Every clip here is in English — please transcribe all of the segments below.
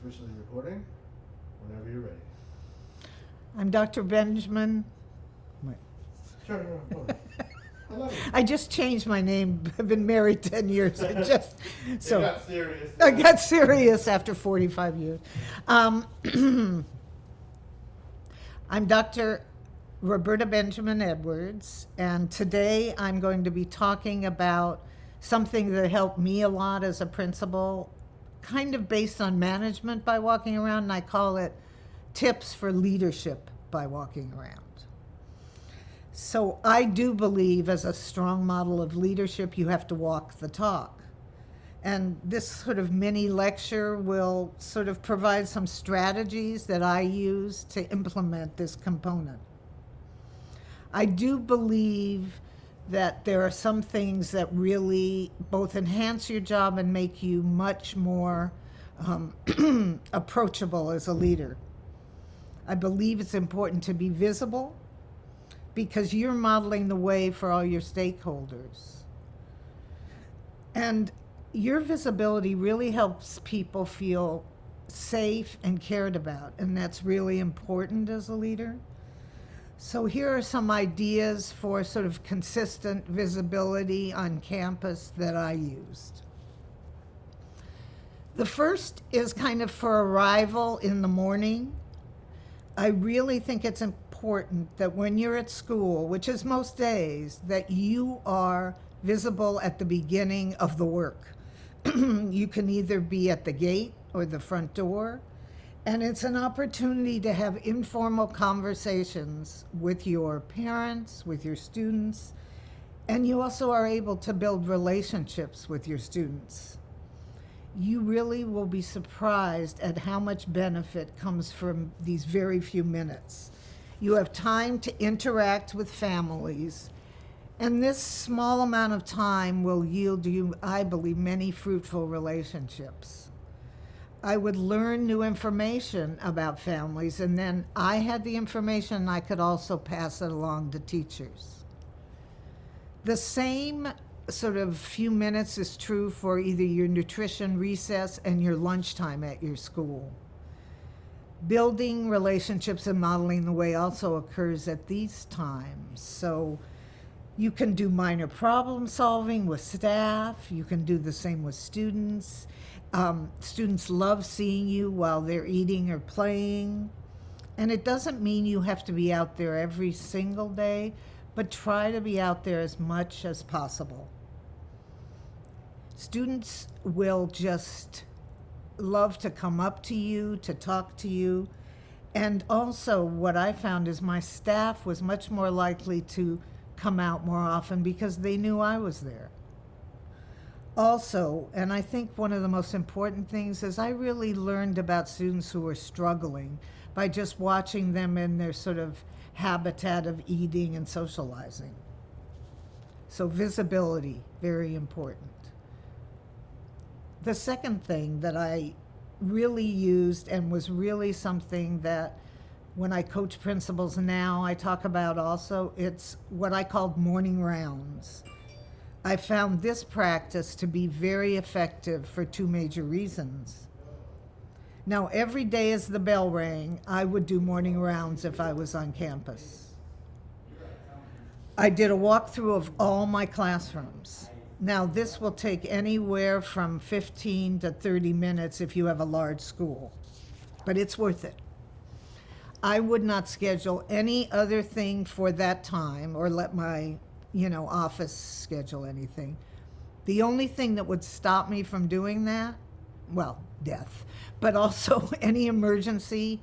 officially recording whenever you're ready. I'm Dr. Benjamin. Sure, no, go ahead. I love it. I just changed my name. I've been married 10 years. It got serious. I got serious after 45 years. I'm Dr. Roberta Benjamin Edwards, and today I'm going to be talking about something that helped me a lot as a principal, kind of based on management by walking around, and I call it tips for leadership by walking around. So I do believe as a strong model of leadership, you have to walk the talk. And this sort of mini lecture will sort of provide some strategies that I use to implement this component. I do believe that there are some things that really both enhance your job and make you much more approachable as a leader. I believe it's important to be visible because you're modeling the way for all your stakeholders. And your visibility really helps people feel safe and cared about, and that's really important as a leader. So here are some ideas for sort of consistent visibility on campus that I used. The first is kind of for arrival in the morning. I really think it's important that when you're at school, which is most days, that you are visible at the beginning of the work. You can either be at the gate or the front door, and it's an opportunity to have informal conversations with your parents, with your students, and you also are able to build relationships with your students. You really will be surprised at how much benefit comes from these very few minutes. You have time to interact with families, and this small amount of time will yield you, I believe, many fruitful relationships. I would learn new information about families, and then I had the information and I could also pass it along to teachers. The same sort of few minutes is true for either your nutrition recess and your lunchtime at your school. Building relationships and modeling the way also occurs at these times. So you can do minor problem solving with staff. You can do the same with students. Students love seeing you while they're eating or playing. And it doesn't mean you have to be out there every single day, but try to be out there as much as possible. Students will just love to come up to you, to talk to you. And also what I found is my staff was much more likely to come out more often because they knew I was there. Also, and I think one of the most important things is I really learned about students who were struggling by just watching them in their sort of habitat of eating and socializing. So visibility, very important. The second thing that I really used and was really something that when I coach principals now I talk about also, it's what I called morning rounds. I found this practice to be very effective for two major reasons. Now, every day as the bell rang, I would do morning rounds if I was on campus. I did a walkthrough of all my classrooms. Now, this will take anywhere from 15 to 30 minutes if you have a large school, but it's worth it. I would not schedule any other thing for that time or let my office schedule anything. The only thing that would stop me from doing that, well, death, but also any emergency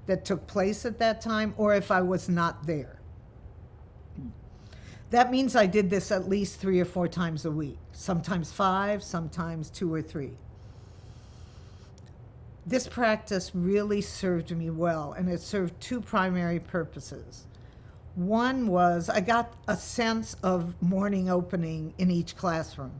that took place at that time or if I was not there. That means I did this at least 3 or 4 times a week, sometimes 5, sometimes 2 or 3. This practice really served me well, and it served two primary purposes. One was I got a sense of morning opening in each classroom.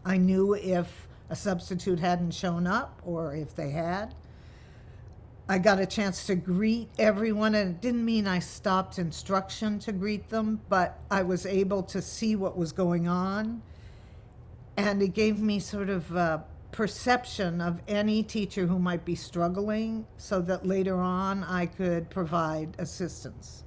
I knew if a substitute hadn't shown up or if they had. I got a chance to greet everyone, and it didn't mean I stopped instruction to greet them, but I was able to see what was going on, and it gave me sort of perception of any teacher who might be struggling so that later on I could provide assistance.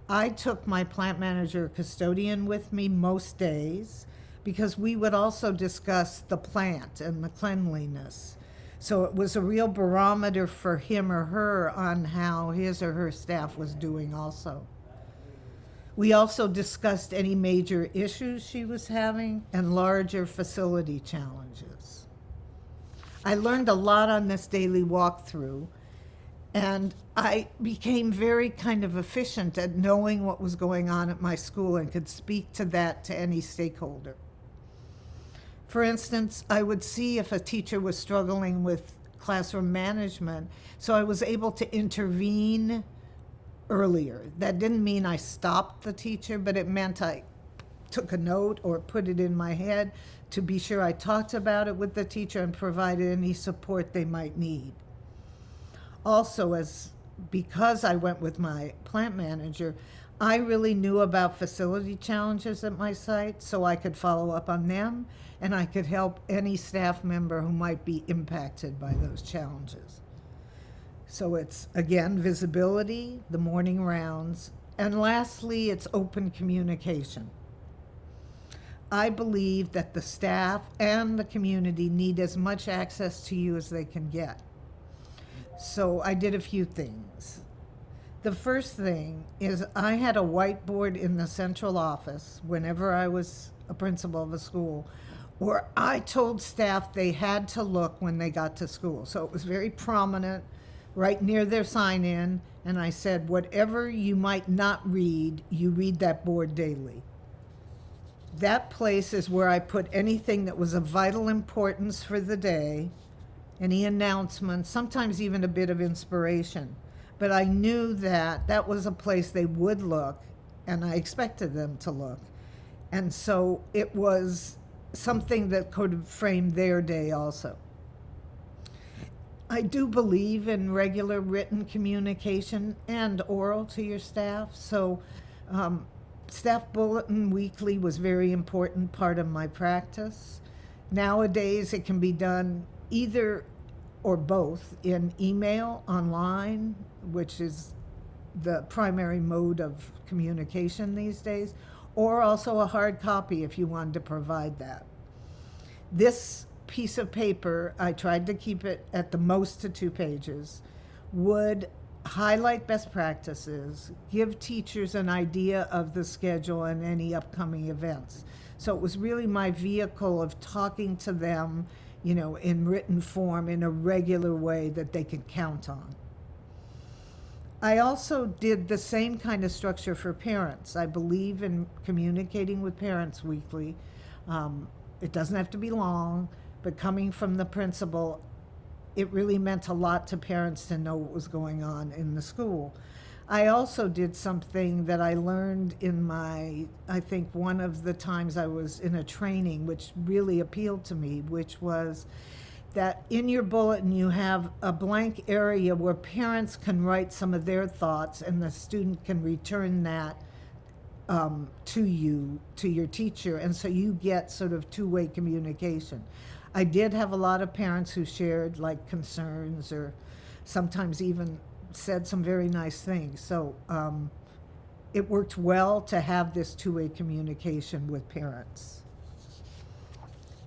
I took my plant manager custodian with me most days because we would also discuss the plant and the cleanliness. So it was a real barometer for him or her on how his or her staff was doing also. We also discussed any major issues she was having and larger facility challenges. I learned a lot on this daily walkthrough, and I became very kind of efficient at knowing what was going on at my school and could speak to that to any stakeholder. For instance, I would see if a teacher was struggling with classroom management, so I was able to intervene earlier. That didn't mean I stopped the teacher, but it meant I took a note or put it in my head to be sure I talked about it with the teacher and provided any support they might need. Also, because I went with my plant manager, I really knew about facility challenges at my site, so I could follow up on them and I could help any staff member who might be impacted by those challenges. So it's, again, visibility, the morning rounds, and lastly, it's open communication. I believe that the staff and the community need as much access to you as they can get. So I did a few things. The first thing is I had a whiteboard in the central office whenever I was a principal of a school where I told staff they had to look when they got to school. So it was very prominent right near their sign-in, and I said, whatever you might not read, you read that board daily. That place is where I put anything that was of vital importance for the day, any announcements, sometimes even a bit of inspiration. But I knew that that was a place they would look, and I expected them to look. And so it was something that could frame their day also. I do believe in regular written communication and oral to your staff. So staff bulletin weekly was very important part of my practice. Nowadays, it can be done either or both in email, online, which is the primary mode of communication these days, or also a hard copy if you wanted to provide that. This piece of paper, I tried to keep it at the most to 2 pages, would highlight best practices, give teachers an idea of the schedule and any upcoming events. So it was really my vehicle of talking to them, in written form in a regular way that they could count on. I also did the same kind of structure for parents. I believe in communicating with parents weekly. It doesn't have to be long, but coming from the principal, it really meant a lot to parents to know what was going on in the school. I also did something that I learned in I think one of the times I was in a training, which really appealed to me, which was that in your bulletin you have a blank area where parents can write some of their thoughts and the student can return that to you, to your teacher, and so you get sort of two-way communication. I did have a lot of parents who shared like concerns or sometimes even said some very nice things. So it worked well to have this two-way communication with parents.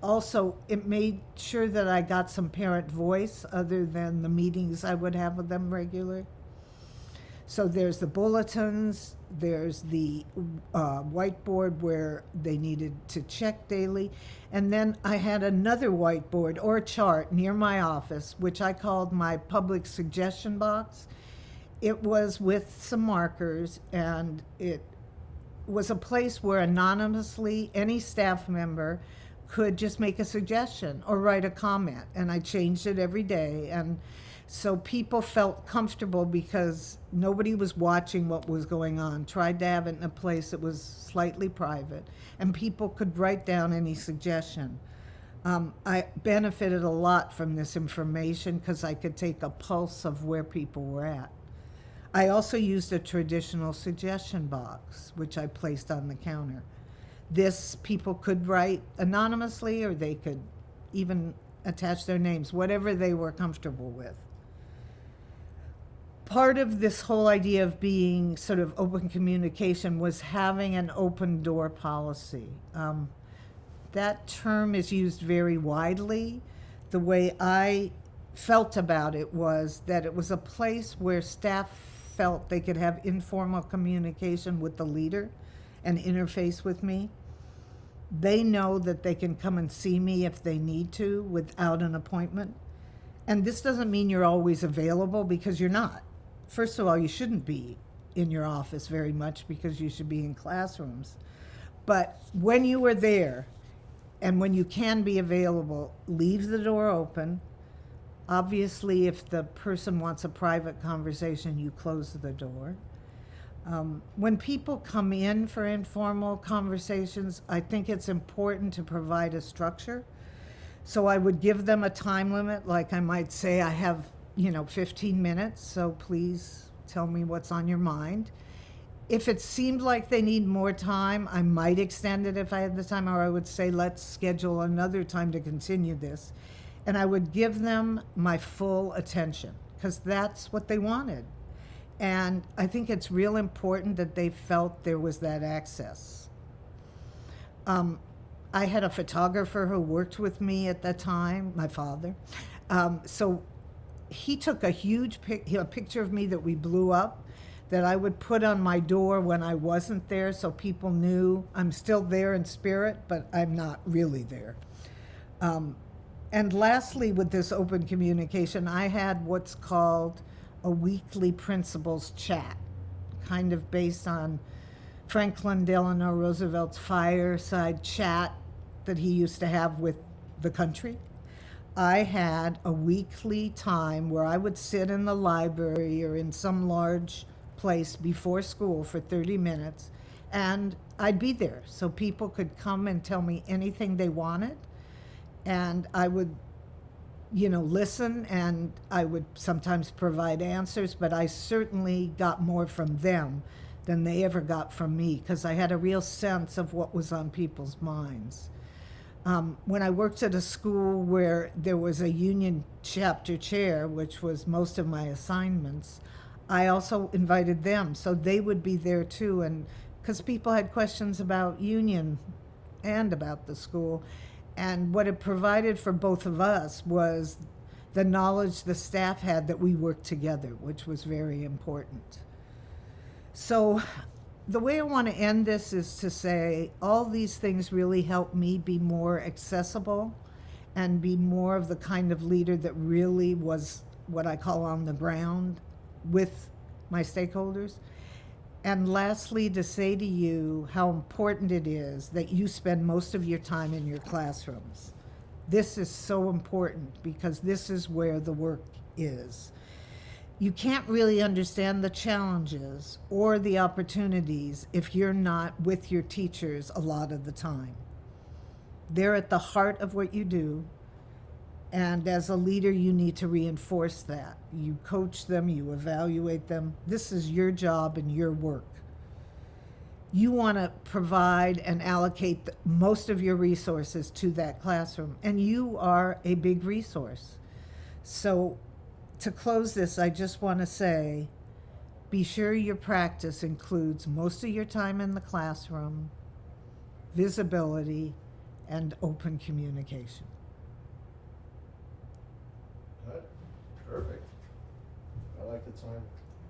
Also, it made sure that I got some parent voice other than the meetings I would have with them regularly. So there's the bulletins, there's the whiteboard where they needed to check daily, and then I had another whiteboard or chart near my office, which I called my public suggestion box. It was with some markers, and it was a place where anonymously any staff member could just make a suggestion or write a comment, and I changed it every day. And so people felt comfortable because nobody was watching what was going on. Tried to have it in a place that was slightly private, and people could write down any suggestion. I benefited a lot from this information because I could take a pulse of where people were at. I also used a traditional suggestion box, which I placed on the counter. This people could write anonymously, or they could even attach their names, whatever they were comfortable with. Part of this whole idea of being sort of open communication was having an open door policy. That term is used very widely. The way I felt about it was that it was a place where staff felt they could have informal communication with the leader and interface with me. They know that they can come and see me if they need to without an appointment. And this doesn't mean you're always available, because you're not. First of all, you shouldn't be in your office very much, because you should be in classrooms. But when you are there and when you can be available, leave the door open. Obviously, if the person wants a private conversation, you close the door. When people come in for informal conversations, I think it's important to provide a structure. So I would give them a time limit, like I might say, I have 15 minutes, so please tell me what's on your mind. If it seemed like they need more time, I might extend it if I had the time, or I would say, let's schedule another time to continue this. And I would give them my full attention, because that's what they wanted. And I think it's real important that they felt there was that access. I had a photographer who worked with me at that time, my father. So he took a huge picture of me that we blew up, that I would put on my door when I wasn't there, so people knew I'm still there in spirit, but I'm not really there. And lastly, with this open communication, I had what's called a weekly principals chat, kind of based on Franklin Delano Roosevelt's fireside chat that he used to have with the country. I had a weekly time where I would sit in the library or in some large place before school for 30 minutes, and I'd be there so people could come and tell me anything they wanted, and I would listen, and I would sometimes provide answers, but I certainly got more from them than they ever got from me, because I had a real sense of what was on people's minds. When I worked at a school where there was a union chapter chair, which was most of my assignments, I also invited them, so they would be there too, and because people had questions about union and about the school. And what it provided for both of us was the knowledge the staff had that we worked together, which was very important. So the way I want to end this is to say all these things really helped me be more accessible and be more of the kind of leader that really was what I call on the ground with my stakeholders. And lastly, to say to you how important it is that you spend most of your time in your classrooms. This is so important, because this is where the work is. You can't really understand the challenges or the opportunities if you're not with your teachers a lot of the time. They're at the heart of what you do, and as a leader, you need to reinforce that. You coach them, you evaluate them. This is your job and your work. You want to provide and allocate most of your resources to that classroom, and you are a big resource. So to close this, I just want to say, be sure your practice includes most of your time in the classroom, visibility, and open communication. Good. Perfect. I like the time.